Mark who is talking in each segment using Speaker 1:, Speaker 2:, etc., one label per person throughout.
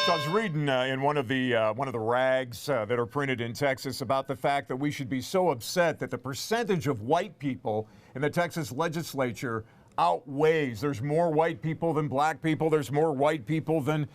Speaker 1: So I was reading in one of the rags that are printed in Texas about the fact that we should be so upset that the percentage of white people in the Texas legislature outweighs. There's more white people than black people. There's more white people than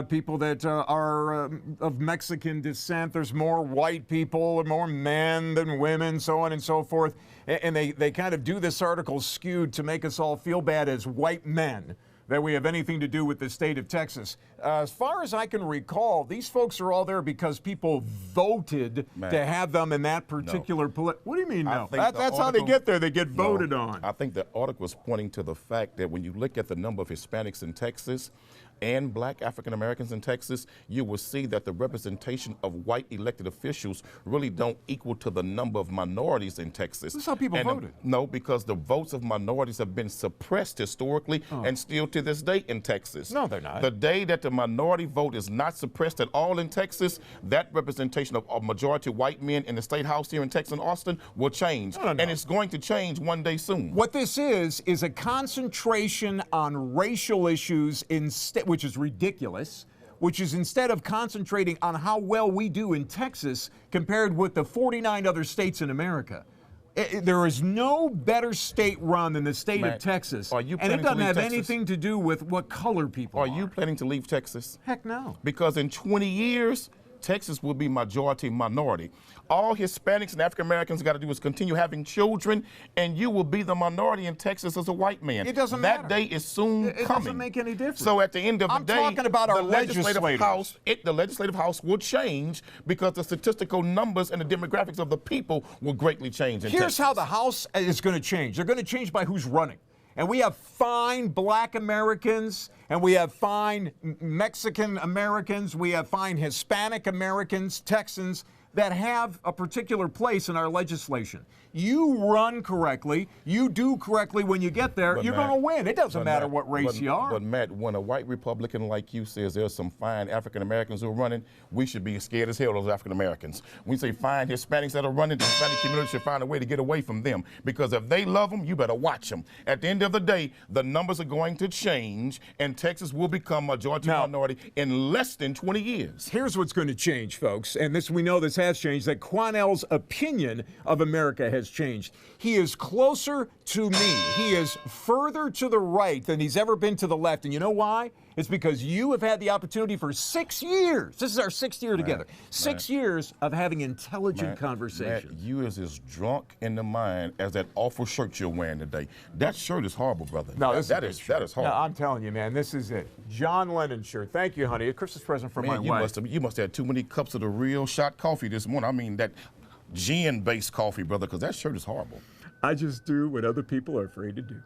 Speaker 1: people that are of Mexican descent. There's more white people and more men than women, so on and so forth. And they kind of do this article skewed to make us all feel bad as white men that we have anything to do with the state of Texas. As far as I can recall, these folks are all there because people voted to have them in that particular What do you mean no? That's how they get there. They get voted on.
Speaker 2: I think the article was pointing to the fact that when you look at the number of Hispanics in Texas and black African Americans in Texas, you will see that the representation of white elected officials really don't equal to the number of minorities in Texas.
Speaker 1: That's how people voted.
Speaker 2: No, because the votes of minorities have been suppressed historically and still to this day in Texas.
Speaker 1: No, they're not.
Speaker 2: The day that the minority vote is not suppressed at all in Texas, that representation of majority white men in the state house here in Texas and Austin will change. And it's going to change one day soon.
Speaker 1: What this is a concentration on racial issues instead, which is ridiculous, which is instead of concentrating on how well we do in Texas compared with the 49 other states in America. There is no better state run than the state of Texas, and it doesn't have anything to do with what color people are.
Speaker 2: Are you planning to leave Texas?
Speaker 1: Heck no.
Speaker 2: Because in 20 years, Texas will be majority minority. All Hispanics and African Americans got to do is continue having children, and you will be the minority in Texas as a white man.
Speaker 1: It doesn't matter.
Speaker 2: That day is soon coming.
Speaker 1: It doesn't make any difference.
Speaker 2: So at the end of the day,
Speaker 1: I'm talking about our
Speaker 2: legislative house. The legislative house will change because the statistical numbers and the demographics of the people will greatly change in Texas.
Speaker 1: Here's how the House is going to change. They're going to change by who's running. And we have fine black Americans, and we have fine Mexican Americans, we have fine Hispanic Americans, Texans, that have a particular place in our legislation. You run correctly, you do correctly when you get there, you're going to win. It doesn't matter what race you are.
Speaker 2: But Matt, when a white Republican like you says there's some fine African Americans who are running, we should be scared as hell of those African Americans. When you say fine Hispanics that are running, the Hispanic community should find a way to get away from them. Because if they love them, you better watch them. At the end of the day, the numbers are going to change, and Texas will become majority minority in less than 20 years.
Speaker 1: Here's what's going to change, folks, and this we know this has changed, that Quanell's opinion of America has changed. He is closer to me. He is further to the right than he's ever been to the left. And you know why? It's because you have had the opportunity for 6 years. This is our 6th year together. 6 years of having intelligent conversation.
Speaker 2: Matt, you is as drunk in the mind as that awful shirt you're wearing today. That shirt is horrible, brother.
Speaker 1: No,
Speaker 2: that is horrible.
Speaker 1: No, I'm telling you, man, this is it. John Lennon shirt. Thank you, honey. A Christmas present from my wife.
Speaker 2: You must have had too many cups of the real shot coffee this morning. I mean, that gin-based coffee, brother, because that shirt is horrible.
Speaker 1: I just do what other people are afraid to do.